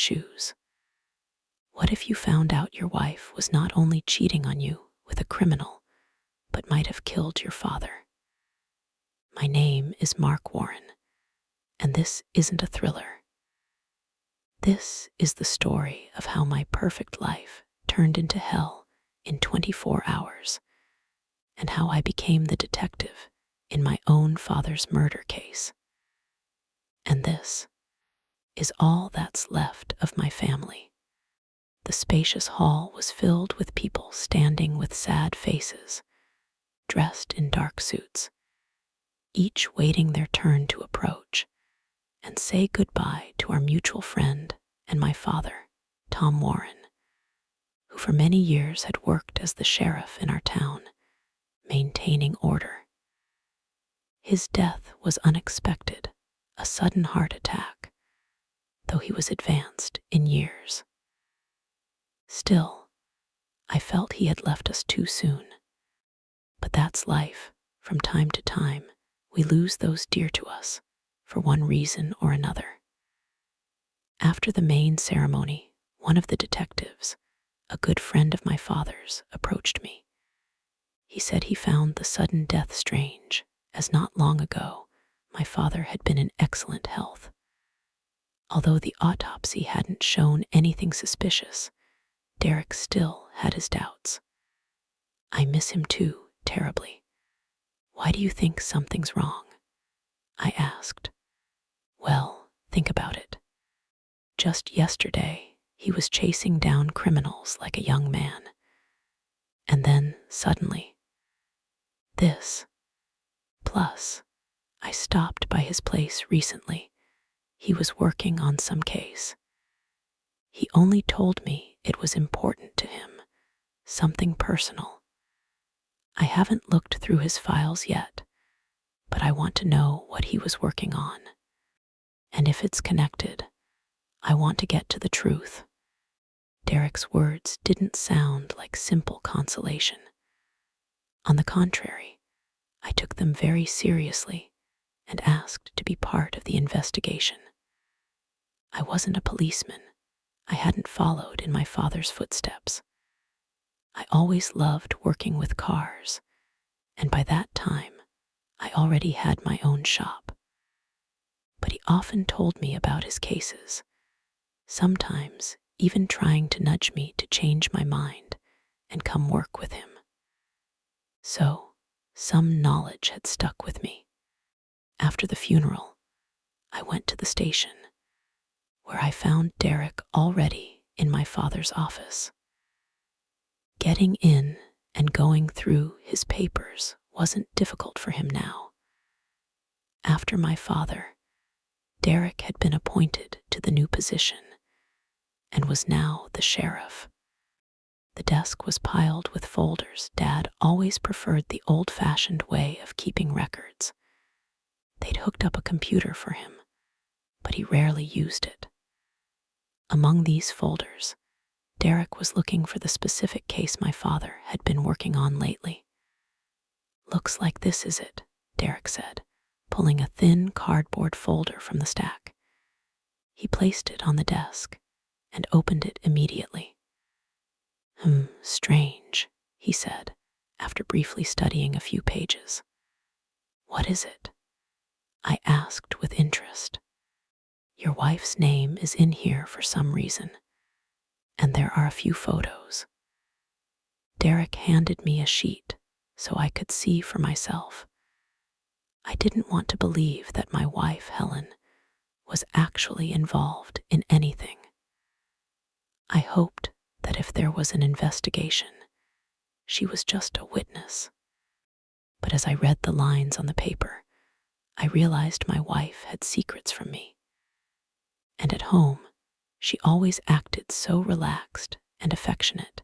shoes. What if you found out your wife was not only cheating on you with a criminal, but might have killed your father? My name is Mark Warren, and this isn't a thriller. This is the story of how my perfect life turned into hell in 24 hours, and how I became the detective in my own father's murder case. And this is all that's left of my family. The spacious hall was filled with people standing with sad faces, dressed in dark suits, each waiting their turn to approach and say goodbye to our mutual friend and my father, Tom Warren, who for many years had worked as the sheriff in our town, maintaining order. His death was unexpected, a sudden heart attack, though he was advanced in years. Still, I felt he had left us too soon. But that's life. From time to time, we lose those dear to us, for one reason or another. After the main ceremony, one of the detectives, a good friend of my father's, approached me. He said he found the sudden death strange, as not long ago, my father had been in excellent health. Although the autopsy hadn't shown anything suspicious, Derek still had his doubts. I miss him too, terribly. Why do you think something's wrong? I asked. Well, think about it. Just yesterday, he was chasing down criminals like a young man. And then, suddenly, this. Plus, I stopped by his place recently. He was working on some case. He only told me it was important to him, something personal. I haven't looked through his files yet, but I want to know what he was working on. And if it's connected, I want to get to the truth. Derek's words didn't sound like simple consolation. On the contrary, I took them very seriously and asked to be part of the investigation. I wasn't a policeman. I hadn't followed in my father's footsteps. I always loved working with cars, and by that time, I already had my own shop. But he often told me about his cases, sometimes even trying to nudge me to change my mind and come work with him. So, some knowledge had stuck with me. After the funeral, I went to the station, where I found Derek already in my father's office. Getting in and going through his papers wasn't difficult for him now. After my father, Derek had been appointed to the new position and was now the sheriff. The desk was piled with folders. Dad always preferred the old-fashioned way of keeping records. They'd hooked up a computer for him, but he rarely used it. Among these folders, Derek was looking for the specific case my father had been working on lately. Looks like this is it, Derek said, pulling a thin cardboard folder from the stack. He placed it on the desk and opened it immediately. Strange, he said, after briefly studying a few pages. What is it? I asked with interest. Your wife's name is in here for some reason, and there are a few photos. Derek handed me a sheet so I could see for myself. I didn't want to believe that my wife, Helen, was actually involved in anything. I hoped that if there was an investigation, she was just a witness. But as I read the lines on the paper, I realized my wife had secrets from me. And at home, she always acted so relaxed and affectionate,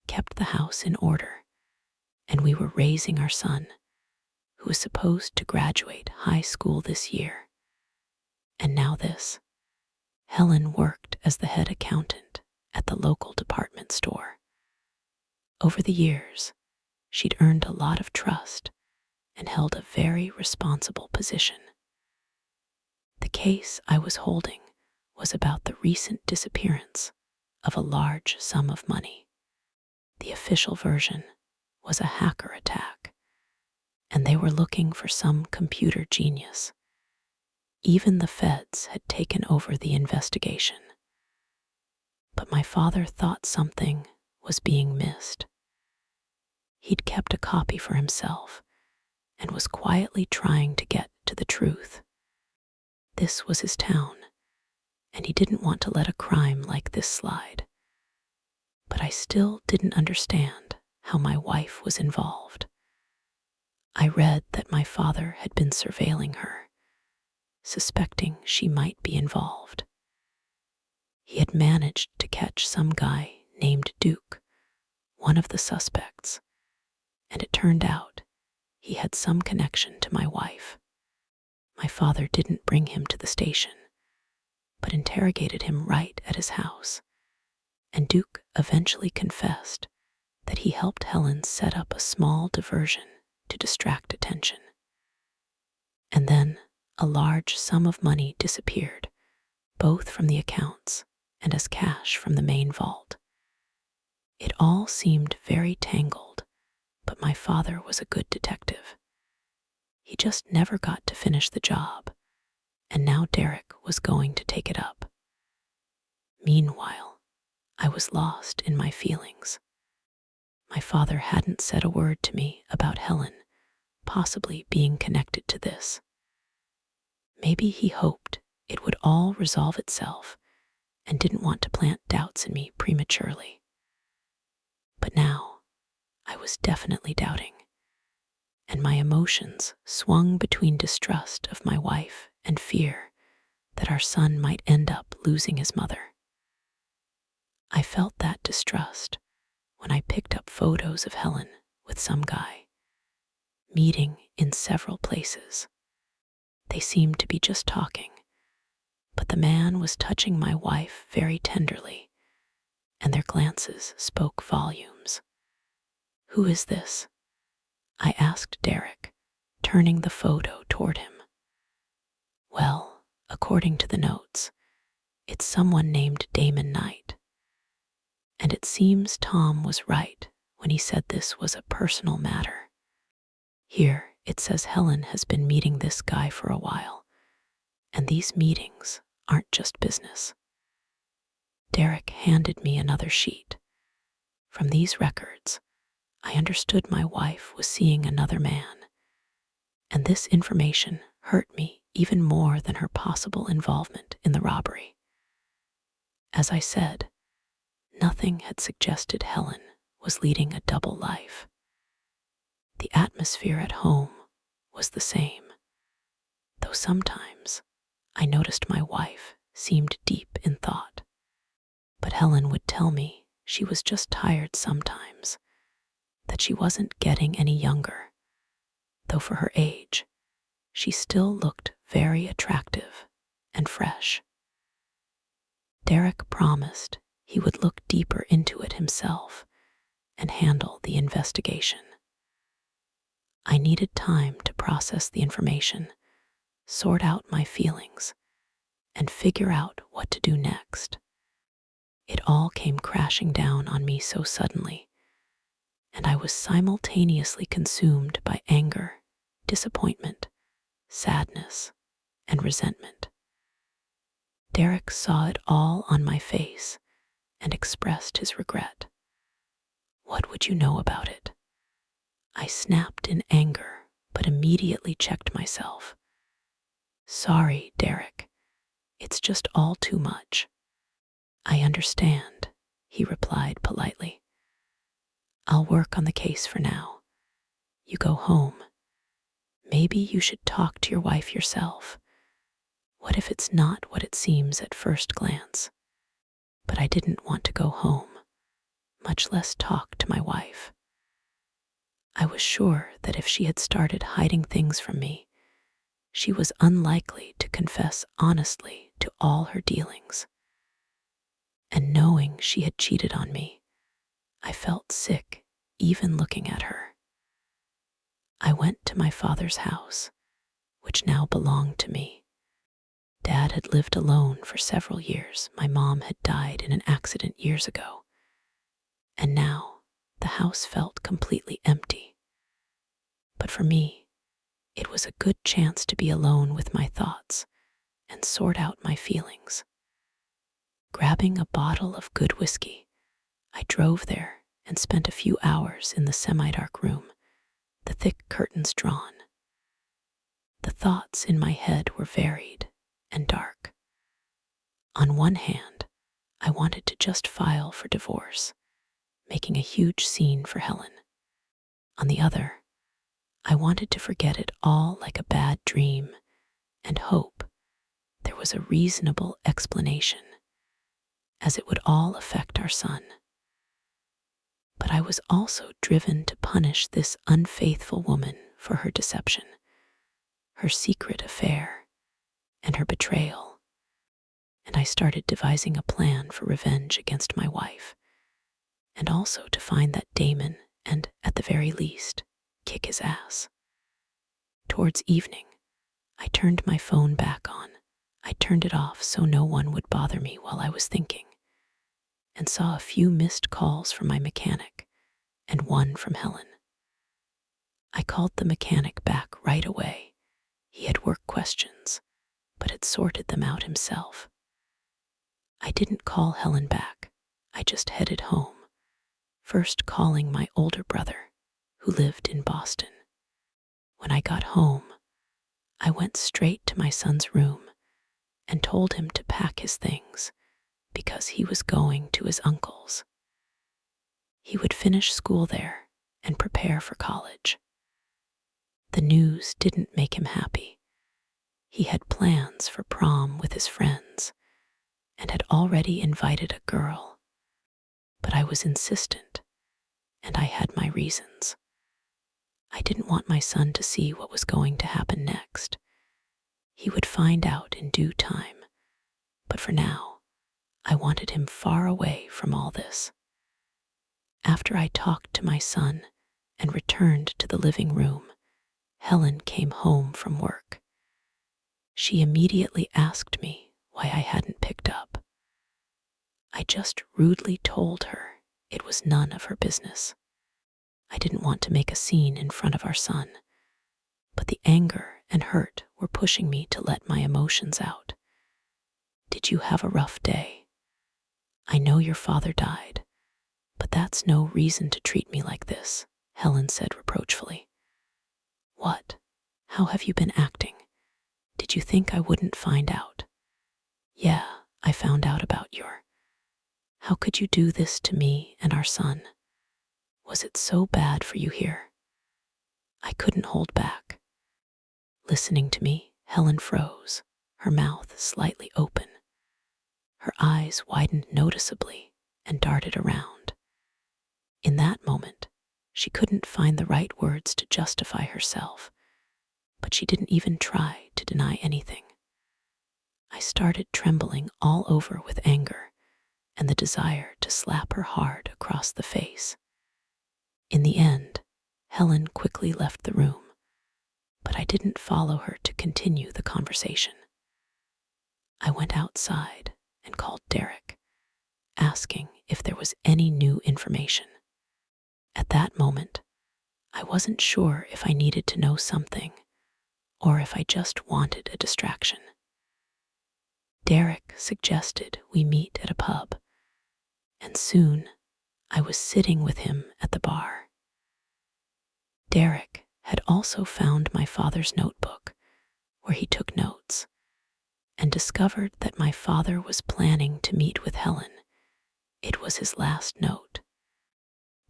kept the house in order, and we were raising our son, who was supposed to graduate high school this year. And now this. Helen worked as the head accountant at the local department store. Over the years, she'd earned a lot of trust and held a very responsible position. The case I was holding was about the recent disappearance of a large sum of money. The official version was a hacker attack, and they were looking for some computer genius. Even the feds had taken over the investigation. But my father thought something was being missed. He'd kept a copy for himself and was quietly trying to get to the truth. This was his town, and he didn't want to let a crime like this slide. But I still didn't understand how my wife was involved. I read that my father had been surveilling her, suspecting she might be involved. He had managed to catch some guy named Duke, one of the suspects, and it turned out he had some connection to my wife. My father didn't bring him to the station, but interrogated him right at his house, and Duke eventually confessed that he helped Helen set up a small diversion to distract attention. And then a large sum of money disappeared, both from the accounts and as cash from the main vault. It all seemed very tangled, but my father was a good detective. He just never got to finish the job, and now Derek was going to take it up. Meanwhile, I was lost in my feelings. My father hadn't said a word to me about Helen possibly being connected to this. Maybe he hoped it would all resolve itself and didn't want to plant doubts in me prematurely. But now, I was definitely doubting, and my emotions swung between distrust of my wife and fear that our son might end up losing his mother. I felt that distrust when I picked up photos of Helen with some guy, meeting in several places. They seemed to be just talking, but the man was touching my wife very tenderly, and their glances spoke volumes. "Who is this?" I asked Derek, turning the photo toward him. "Well, according to the notes, it's someone named Damon Knight. And it seems Tom was right when he said this was a personal matter. Here it says Helen has been meeting this guy for a while, and these meetings aren't just business." Derek handed me another sheet. From these records, I understood my wife was seeing another man, and this information hurt me even more than her possible involvement in the robbery. As I said, nothing had suggested Helen was leading a double life. The atmosphere at home was the same, though sometimes I noticed my wife seemed deep in thought. But Helen would tell me she was just tired sometimes, that she wasn't getting any younger, though for her age, she still looked very attractive and fresh. Derek promised he would look deeper into it himself and handle the investigation. I needed time to process the information, sort out my feelings, and figure out what to do next. It all came crashing down on me so suddenly, and I was simultaneously consumed by anger, disappointment, sadness, and resentment. Derek saw it all on my face and expressed his regret. "What would you know about it?" I snapped in anger, but immediately checked myself. "Sorry, Derek. It's just all too much." "I understand," he replied politely. "I'll work on the case for now. You go home. Maybe you should talk to your wife yourself. What if it's not what it seems at first glance?" But I didn't want to go home, much less talk to my wife. I was sure that if she had started hiding things from me, she was unlikely to confess honestly to all her dealings. And knowing she had cheated on me, I felt sick even looking at her. I went to my father's house, which now belonged to me. Dad had lived alone for several years. My mom had died in an accident years ago. And now the house felt completely empty. But for me, it was a good chance to be alone with my thoughts and sort out my feelings. Grabbing a bottle of good whiskey, I drove there and spent a few hours in the semi-dark room, the thick curtains drawn. The thoughts in my head were varied and dark. On one hand, I wanted to just file for divorce, making a huge scene for Helen. On the other, I wanted to forget it all like a bad dream and hope there was a reasonable explanation, as it would all affect our son. But I was also driven to punish this unfaithful woman for her deception, her secret affair, and her betrayal. And I started devising a plan for revenge against my wife, and also to find that Damon and, at the very least, kick his ass. Towards evening, I turned my phone back on. I turned it off so no one would bother me while I was thinking, and saw a few missed calls from my mechanic and one from Helen. I called the mechanic back right away. He had work questions, but had sorted them out himself. I didn't call Helen back. I just headed home, first calling my older brother, who lived in Boston. When I got home, I went straight to my son's room and told him to pack his things because he was going to his uncle's. He would finish school there and prepare for college. The news didn't make him happy. He had plans for prom with his friends and had already invited a girl. But I was insistent, and I had my reasons. I didn't want my son to see what was going to happen next. He would find out in due time, but for now, I wanted him far away from all this. After I talked to my son and returned to the living room, Helen came home from work. She immediately asked me why I hadn't picked up. I just rudely told her it was none of her business. I didn't want to make a scene in front of our son, but the anger and hurt were pushing me to let my emotions out. Did you have a rough day? I know your father died, but that's no reason to treat me like this, Helen said reproachfully. What? How have you been acting? Did you think I wouldn't find out? Yeah, I found out about your... How could you do this to me and our son? Was it so bad for you here? I couldn't hold back. Listening to me, Helen froze, her mouth slightly open. Her eyes widened noticeably and darted around. In that moment, she couldn't find the right words to justify herself, but she didn't even try to deny anything. I started trembling all over with anger and the desire to slap her hard across the face. In the end, Helen quickly left the room, but I didn't follow her to continue the conversation. I went outside and called Derek, asking if there was any new information. At that moment, I wasn't sure if I needed to know something or if I just wanted a distraction. Derek suggested we meet at a pub, and soon I was sitting with him at the bar. Derek had also found my father's notebook, where he took notes, and discovered that my father was planning to meet with Helen. It was his last note.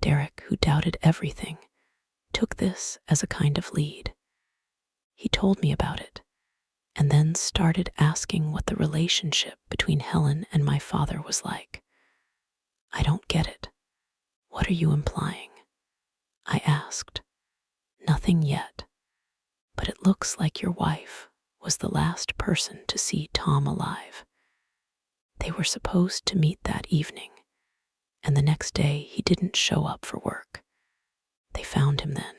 Derek, who doubted everything, took this as a kind of lead. He told me about it, and then started asking what the relationship between Helen and my father was like. I don't get it. What are you implying? I asked. Nothing yet, but it looks like your wife was the last person to see Tom alive. They were supposed to meet that evening, and the next day he didn't show up for work. They found him then.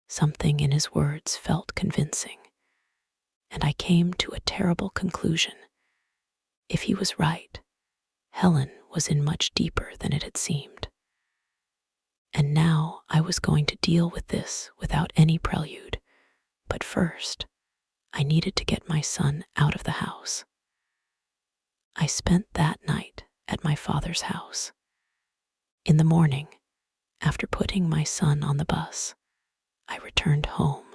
Something in his words felt convincing, and I came to a terrible conclusion. If he was right, Helen was in much deeper than it had seemed. And now I was going to deal with this without any prelude. But first, I needed to get my son out of the house. I spent that night at my father's house. In the morning, after putting my son on the bus, I returned home.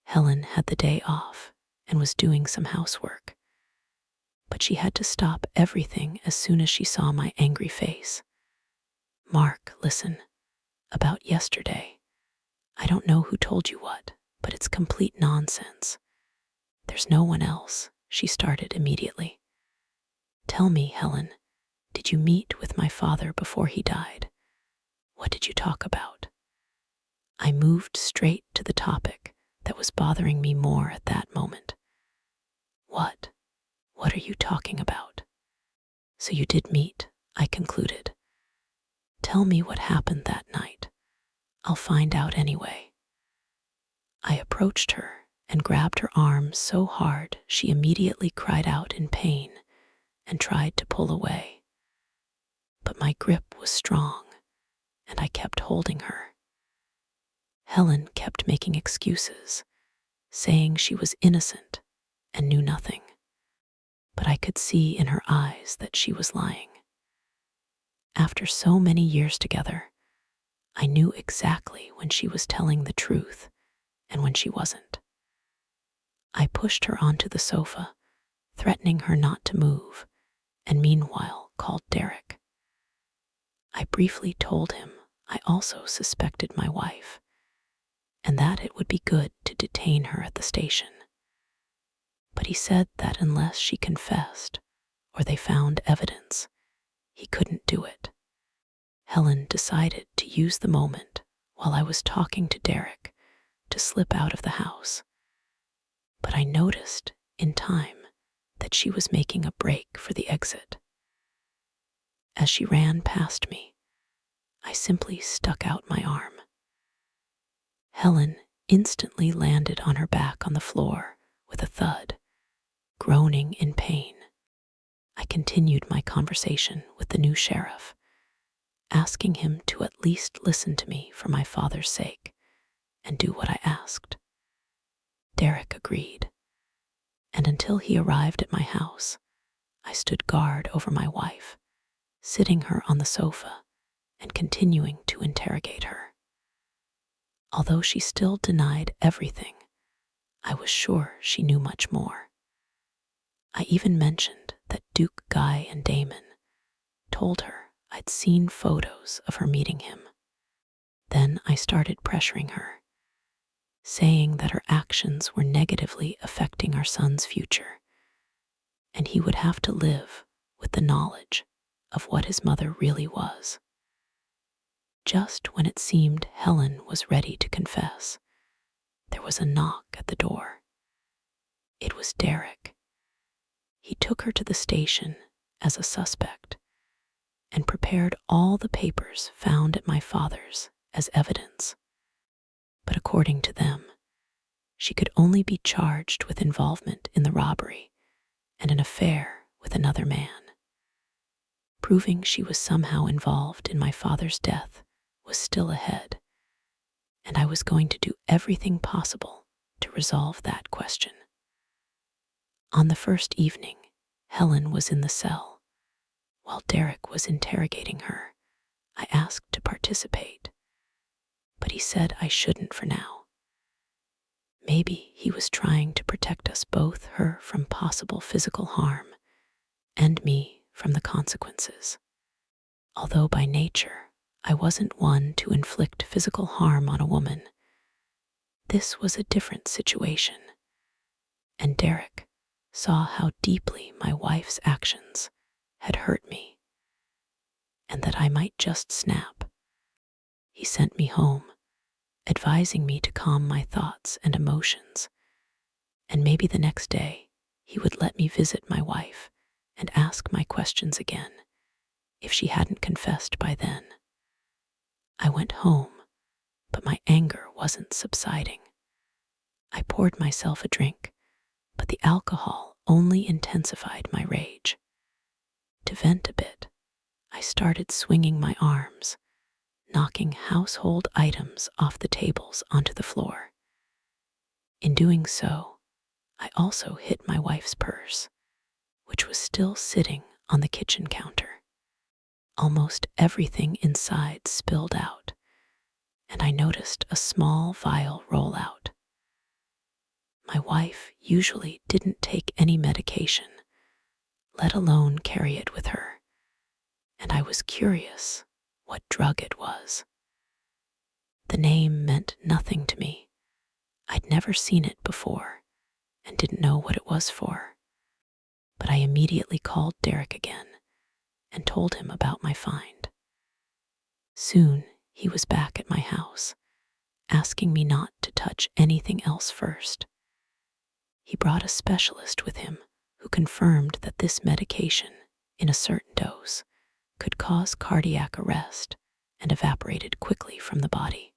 Helen had the day off and was doing some housework, but she had to stop everything as soon as she saw my angry face. "Mark, listen, about yesterday. I don't know who told you what, but it's complete nonsense. There's no one else," she started immediately. "Tell me, Helen, did you meet with my father before he died? What did you talk about?" I moved straight to the topic that was bothering me more at that moment. What? What are you talking about?" "So you did meet," I concluded. "Tell me what happened that night. I'll find out anyway." I approached her and grabbed her arm so hard she immediately cried out in pain and tried to pull away. But my grip was strong, and I kept holding her. Helen kept making excuses, saying she was innocent and knew nothing. But I could see in her eyes that she was lying. After so many years together, I knew exactly when she was telling the truth and when she wasn't. I pushed her onto the sofa, threatening her not to move, and meanwhile called Derek. I briefly told him I also suspected my wife, and that it would be good to detain her at the station. But he said that unless she confessed or they found evidence, he couldn't do it. Helen decided to use the moment while I was talking to Derek to slip out of the house. But I noticed in time that she was making a break for the exit. As she ran past me, I simply stuck out my arm. Helen instantly landed on her back on the floor with a thud, groaning in pain. I continued my conversation with the new sheriff, asking him to at least listen to me for my father's sake and do what I asked. Derek agreed, and until he arrived at my house, I stood guard over my wife, sitting her on the sofa and continuing to interrogate her. Although she still denied everything, I was sure she knew much more. I even mentioned that Duke Guy and Damon told her I'd seen photos of her meeting him. Then I started pressuring her, saying that her actions were negatively affecting our son's future, and he would have to live with the knowledge of what his mother really was. Just when it seemed Helen was ready to confess, there was a knock at the door. It was Derek. He took her to the station as a suspect and prepared all the papers found at my father's as evidence. But according to them, she could only be charged with involvement in the robbery and an affair with another man. Proving she was somehow involved in my father's death was still ahead, and I was going to do everything possible to resolve that question. On the first evening, Helen was in the cell. While Derek was interrogating her, I asked to participate, but he said I shouldn't for now. Maybe he was trying to protect us both, her from possible physical harm, and me from the consequences. Although by nature, I wasn't one to inflict physical harm on a woman, this was a different situation, and Derek saw how deeply my wife's actions had hurt me, and that I might just snap. He sent me home, advising me to calm my thoughts and emotions, and maybe the next day he would let me visit my wife and ask my questions again, if she hadn't confessed by then. I went home, but my anger wasn't subsiding. I poured myself a drink, but the alcohol only intensified my rage. To vent a bit, I started swinging my arms, knocking household items off the tables onto the floor. In doing so, I also hit my wife's purse, which was still sitting on the kitchen counter. Almost everything inside spilled out, and I noticed a small vial roll out. My wife usually didn't take any medication, let alone carry it with her, and I was curious what drug it was. The name meant nothing to me. I'd never seen it before and didn't know what it was for. But I immediately called Derek again and told him about my find. Soon he was back at my house, asking me not to touch anything else first. He brought a specialist with him who confirmed that this medication, in a certain dose, could cause cardiac arrest and evaporated quickly from the body.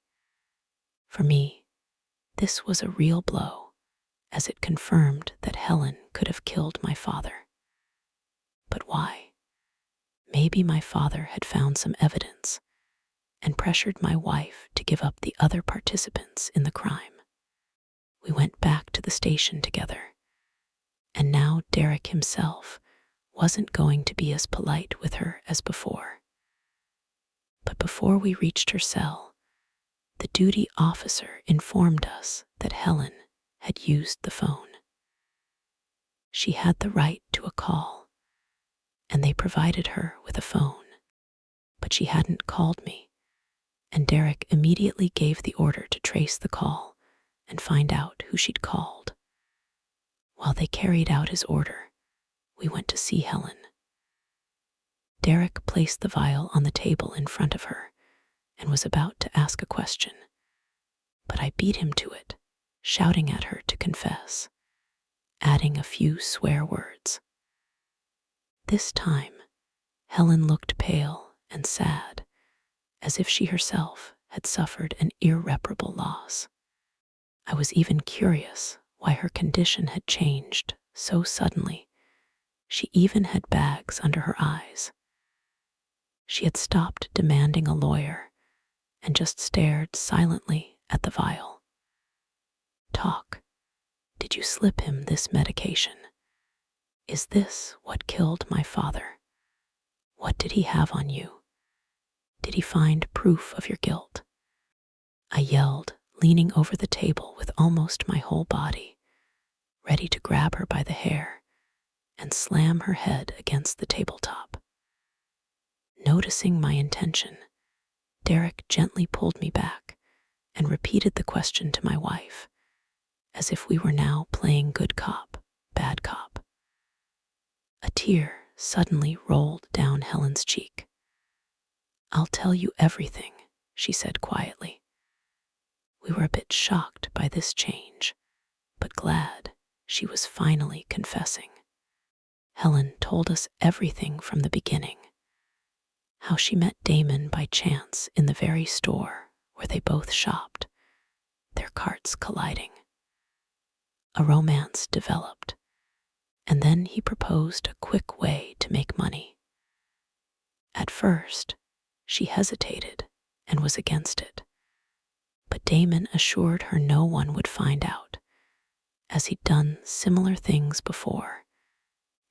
For me, this was a real blow, as it confirmed that Helen could have killed my father. But why? Maybe my father had found some evidence and pressured my wife to give up the other participants in the crime. We went back to the station together, and now Derek himself wasn't going to be as polite with her as before. But before we reached her cell, the duty officer informed us that Helen had used the phone. She had the right to a call, and they provided her with a phone, but she hadn't called me, and Derek immediately gave the order to trace the call and find out who she'd called. While they carried out his order, we went to see Helen. Derek placed the vial on the table in front of her and was about to ask a question, but I beat him to it, shouting at her to confess, adding a few swear words. This time, Helen looked pale and sad, as if she herself had suffered an irreparable loss. I was even curious why her condition had changed so suddenly. She even had bags under her eyes. She had stopped demanding a lawyer and just stared silently at the vial. Talk. Did you slip him this medication? Is this what killed my father? What did he have on you? Did he find proof of your guilt? I yelled, leaning over the table with almost my whole body, ready to grab her by the hair and slam her head against the tabletop. Noticing my intention, Derek gently pulled me back and repeated the question to my wife, as if we were now playing good cop, bad cop. A tear suddenly rolled down Helen's cheek. "I'll tell you everything," she said quietly. We were a bit shocked by this change, but glad she was finally confessing. Helen told us everything from the beginning. How she met Damon by chance in the very store where they both shopped, their carts colliding. A romance developed, and then he proposed a quick way to make money. At first, she hesitated and was against it, but Damon assured her no one would find out, as he'd done similar things before,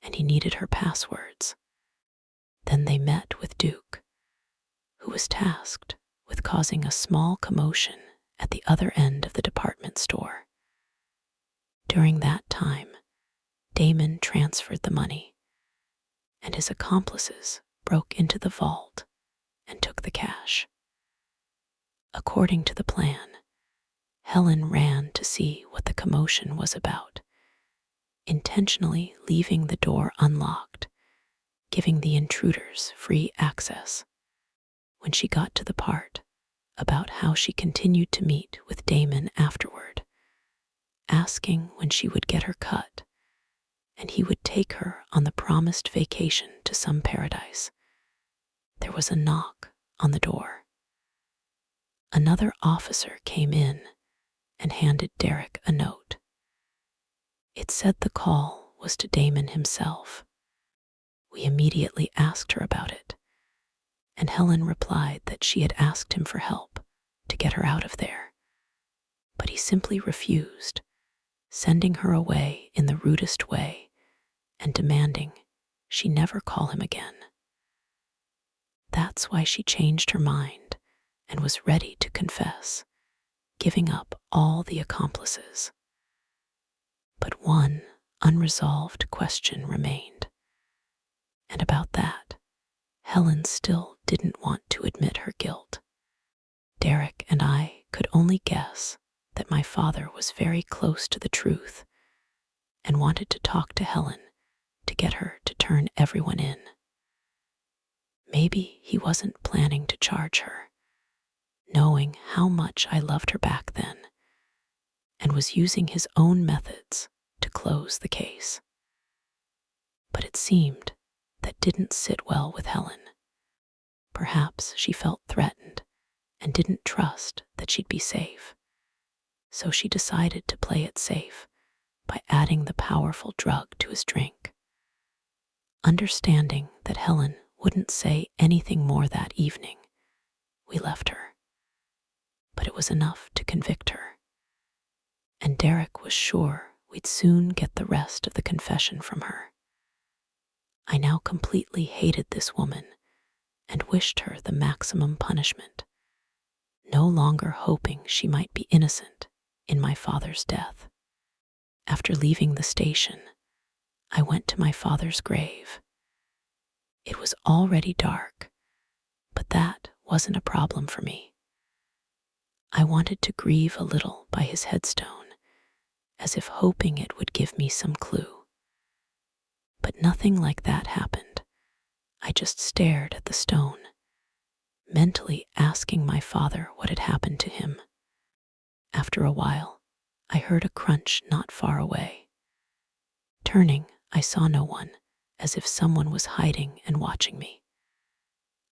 and he needed her passwords. Then they met with Duke, who was tasked with causing a small commotion at the other end of the department store. During that time, Damon transferred the money, and his accomplices broke into the vault and took the cash. According to the plan, Helen ran to see what the commotion was about, intentionally leaving the door unlocked, giving the intruders free access. When she got to the part about how she continued to meet with Damon afterward, asking when she would get her cut, and he would take her on the promised vacation to some paradise, there was a knock on the door. Another officer came in and handed Derek a note. It said the call was to Damon himself. We immediately asked her about it, and Helen replied that she had asked him for help to get her out of there, but he simply refused, sending her away in the rudest way and demanding she never call him again. That's why she changed her mind and was ready to confess, giving up all the accomplices. But one unresolved question remained, and about that, Helen still didn't want to admit her guilt. Derek and I could only guess that my father was very close to the truth and wanted to talk to Helen to get her to turn everyone in. Maybe he wasn't planning to charge her, knowing how much I loved her back then, and was using his own methods to close the case. But it seemed that didn't sit well with Helen. Perhaps she felt threatened and didn't trust that she'd be safe. So she decided to play it safe by adding the powerful drug to his drink. Understanding that Helen wouldn't say anything more that evening, we left her. But it was enough to convict her. And Derek was sure we'd soon get the rest of the confession from her. I now completely hated this woman and wished her the maximum punishment, no longer hoping she might be innocent in my father's death. After leaving the station, I went to my father's grave. It was already dark, but that wasn't a problem for me. I wanted to grieve a little by his headstone, as if hoping it would give me some clue. But nothing like that happened. I just stared at the stone, mentally asking my father what had happened to him. After a while, I heard a crunch not far away. Turning, I saw no one, as if someone was hiding and watching me.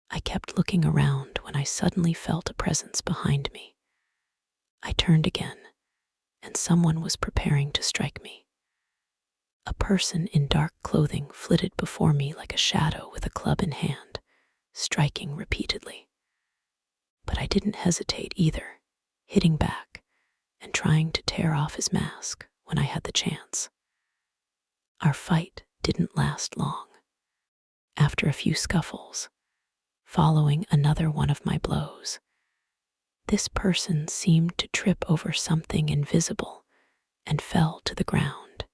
I kept looking around when I suddenly felt a presence behind me. I turned again, and someone was preparing to strike me. A person in dark clothing flitted before me like a shadow with a club in hand, striking repeatedly. But I didn't hesitate either, hitting back and trying to tear off his mask when I had the chance. Our fight didn't last long. After a few scuffles, following another one of my blows, this person seemed to trip over something invisible and fell to the ground,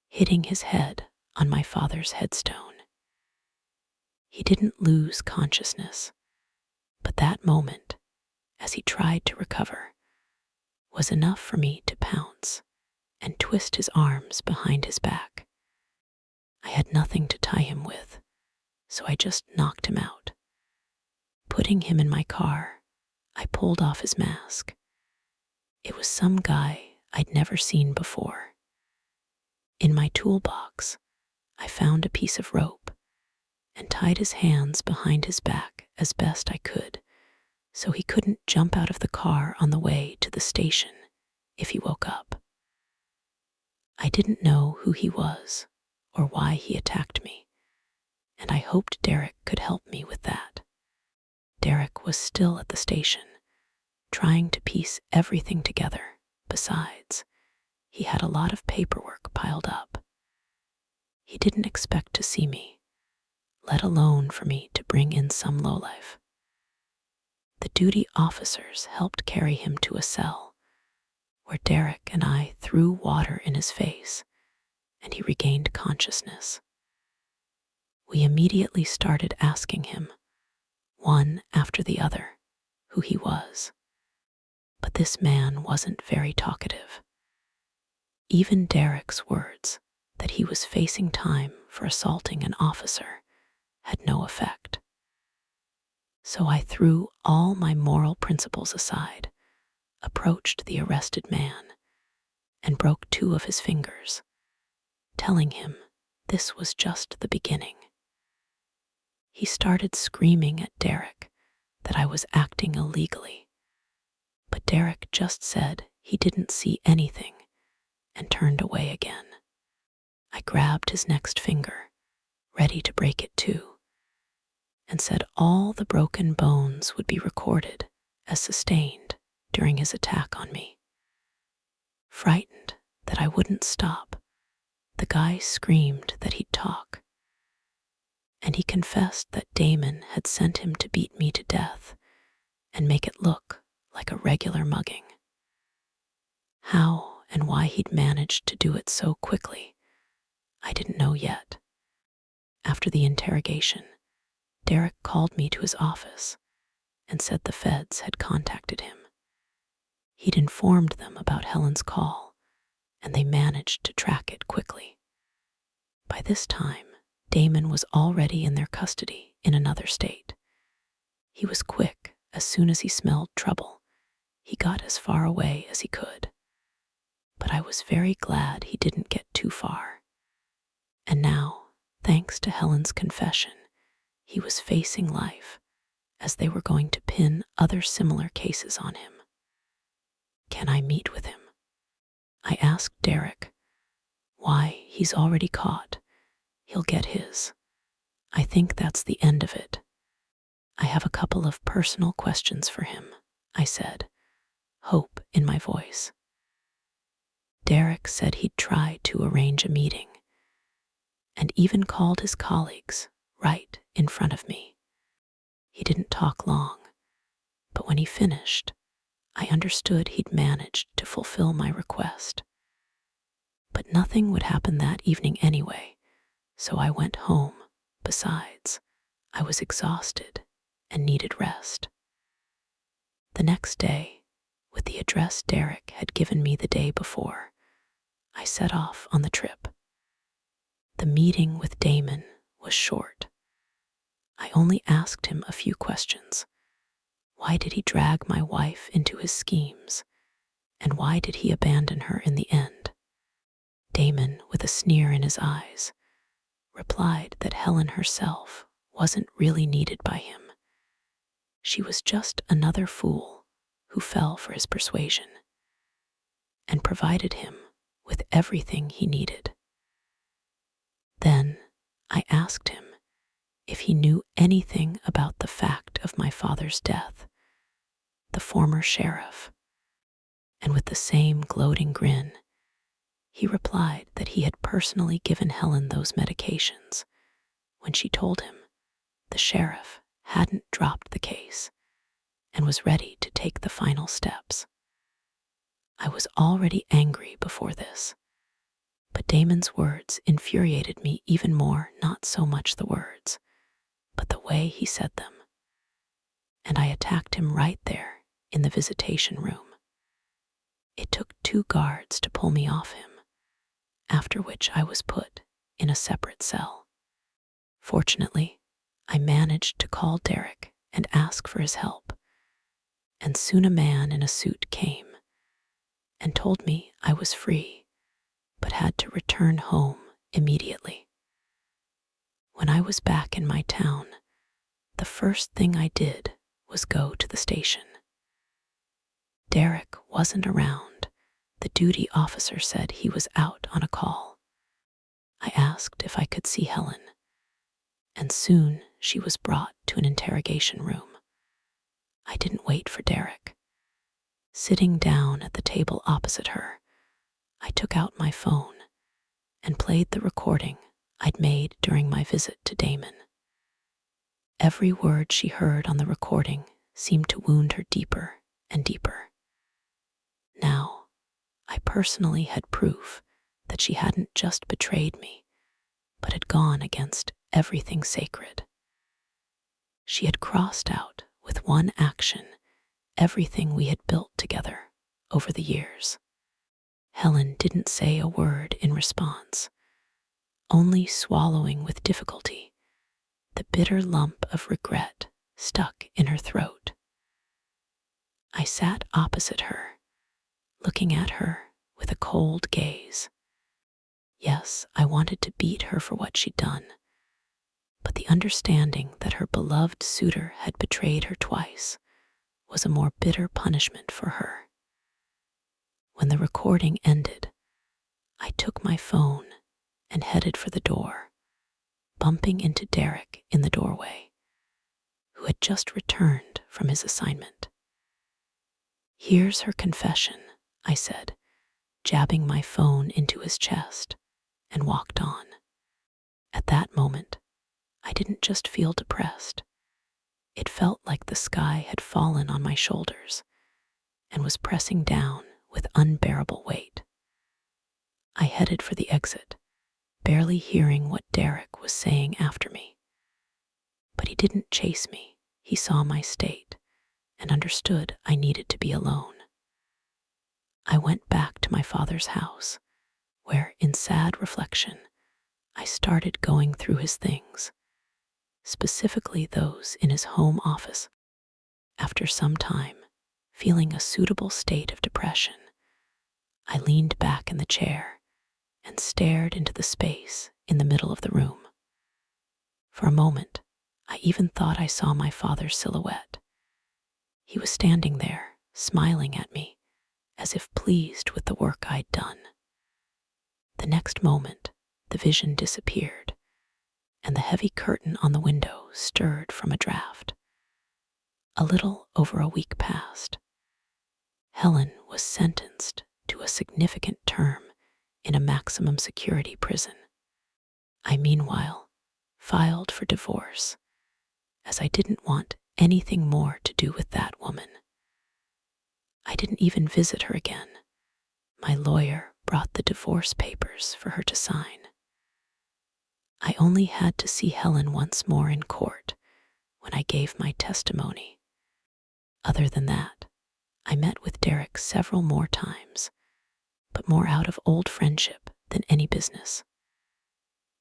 hitting his head on my father's headstone. He didn't lose consciousness, but that moment, as he tried to recover, was enough for me to pounce and twist his arms behind his back. I had nothing to tie him with, so I just knocked him out. Putting him in my car, I pulled off his mask. It was some guy I'd never seen before. In my toolbox, I found a piece of rope and tied his hands behind his back as best I could, so he couldn't jump out of the car on the way to the station if he woke up. I didn't know who he was or why he attacked me, and I hoped Derek could help me with that. Derek was still at the station, trying to piece everything together. Besides, he had a lot of paperwork piled up. He didn't expect to see me, let alone for me to bring in some lowlife. The duty officers helped carry him to a cell, where Derek and I threw water in his face, and he regained consciousness. We immediately started asking him, one after the other, who he was. But this man wasn't very talkative. Even Derek's words that he was facing time for assaulting an officer had no effect. So I threw all my moral principles aside, approached the arrested man, and broke 2 of his fingers, telling him this was just the beginning. He started screaming at Derek that I was acting illegally, but Derek just said he didn't see anything and turned away again. I grabbed his next finger, ready to break it too, and said all the broken bones would be recorded as sustained during his attack on me. Frightened that I wouldn't stop, the guy screamed that he'd talk, and he confessed that Damon had sent him to beat me to death and make it look like a regular mugging. How and why he'd managed to do it so quickly, I didn't know yet. After the interrogation, Derek called me to his office and said the feds had contacted him. He'd informed them about Helen's call, and they managed to track it quickly. By this time, Damon was already in their custody in another state. He was quick. As soon as he smelled trouble, he got as far away as he could. But I was very glad he didn't get too far. And now, thanks to Helen's confession, he was facing life, as they were going to pin other similar cases on him. Can I meet with him? I asked Derek. Why, he's already caught. He'll get his. I think that's the end of it. I have a couple of personal questions for him, I said, hope in my voice. Derek said he'd try to arrange a meeting, and even called his colleagues right in front of me. He didn't talk long, but when he finished, I understood he'd managed to fulfill my request. But nothing would happen that evening anyway, so I went home. Besides, I was exhausted and needed rest. The next day, with the address Derek had given me the day before, I set off on the trip. The meeting with Damon was short. I only asked him a few questions. Why did he drag my wife into his schemes? And why did he abandon her in the end? Damon, with a sneer in his eyes, replied that Helen herself wasn't really needed by him. She was just another fool who fell for his persuasion, and provided him with everything he needed. Then I asked him if he knew anything about the fact of my father's death, the former sheriff, and with the same gloating grin, he replied that he had personally given Helen those medications when she told him the sheriff hadn't dropped the case and was ready to take the final steps. I was already angry before this, but Damon's words infuriated me even more, not so much the words, but the way he said them. And I attacked him right there in the visitation room. It took 2 guards to pull me off him, after which I was put in a separate cell. Fortunately, I managed to call Derek and ask for his help, and soon a man in a suit came and told me I was free, but had to return home immediately. When I was back in my town, the first thing I did was go to the station. Derek wasn't around. The duty officer said he was out on a call. I asked if I could see Helen, and soon she was brought to an interrogation room. I didn't wait for Derek. Sitting down at the table opposite her, I took out my phone and played the recording I'd made during my visit to Damon. Every word she heard on the recording seemed to wound her deeper and deeper. Now, I personally had proof that she hadn't just betrayed me, but had gone against everything sacred. She had crossed out with one action everything we had built together over the years. Helen didn't say a word in response, only swallowing with difficulty the bitter lump of regret stuck in her throat. I sat opposite her, looking at her with a cold gaze. Yes, I wanted to beat her for what she'd done, but the understanding that her beloved suitor had betrayed her twice was a more bitter punishment for her. When the recording ended, I took my phone and headed for the door, bumping into Derek in the doorway, who had just returned from his assignment. "Here's her confession," I said, jabbing my phone into his chest, and walked on. At that moment, I didn't just feel depressed. It felt like the sky had fallen on my shoulders and was pressing down with unbearable weight. I headed for the exit, barely hearing what Derek was saying after me. But he didn't chase me. He saw my state and understood I needed to be alone. I went back to my father's house, where, in sad reflection, I started going through his things, specifically those in his home office. After some time, feeling a suitable state of depression, I leaned back in the chair and stared into the space in the middle of the room. For a moment, I even thought I saw my father's silhouette. He was standing there, smiling at me, as if pleased with the work I'd done. The next moment, the vision disappeared, and the heavy curtain on the window stirred from a draft. A little over a week passed. Helen was sentenced to a significant term in a maximum security prison. I, meanwhile, filed for divorce, as I didn't want anything more to do with that woman. I didn't even visit her again. My lawyer brought the divorce papers for her to sign. I only had to see Helen once more in court when I gave my testimony. Other than that, I met with Derek several more times, but more out of old friendship than any business.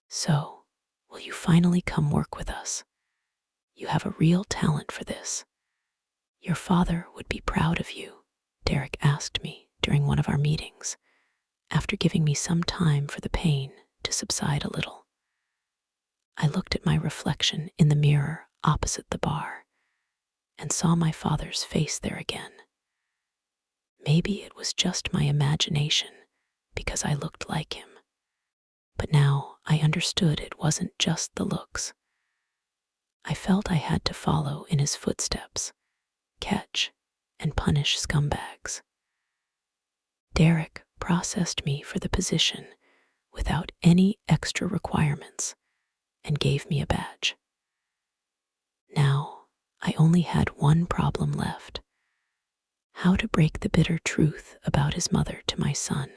"So, will you finally come work with us? You have a real talent for this. Your father would be proud of you," Derek asked me during one of our meetings, after giving me some time for the pain to subside a little. I looked at my reflection in the mirror opposite the bar and saw my father's face there again. Maybe it was just my imagination because I looked like him. But now I understood it wasn't just the looks. I felt I had to follow in his footsteps, catch and punish scumbags. Derek processed me for the position without any extra requirements and gave me a badge. Now I only had one problem left: how to break the bitter truth about his mother to my son.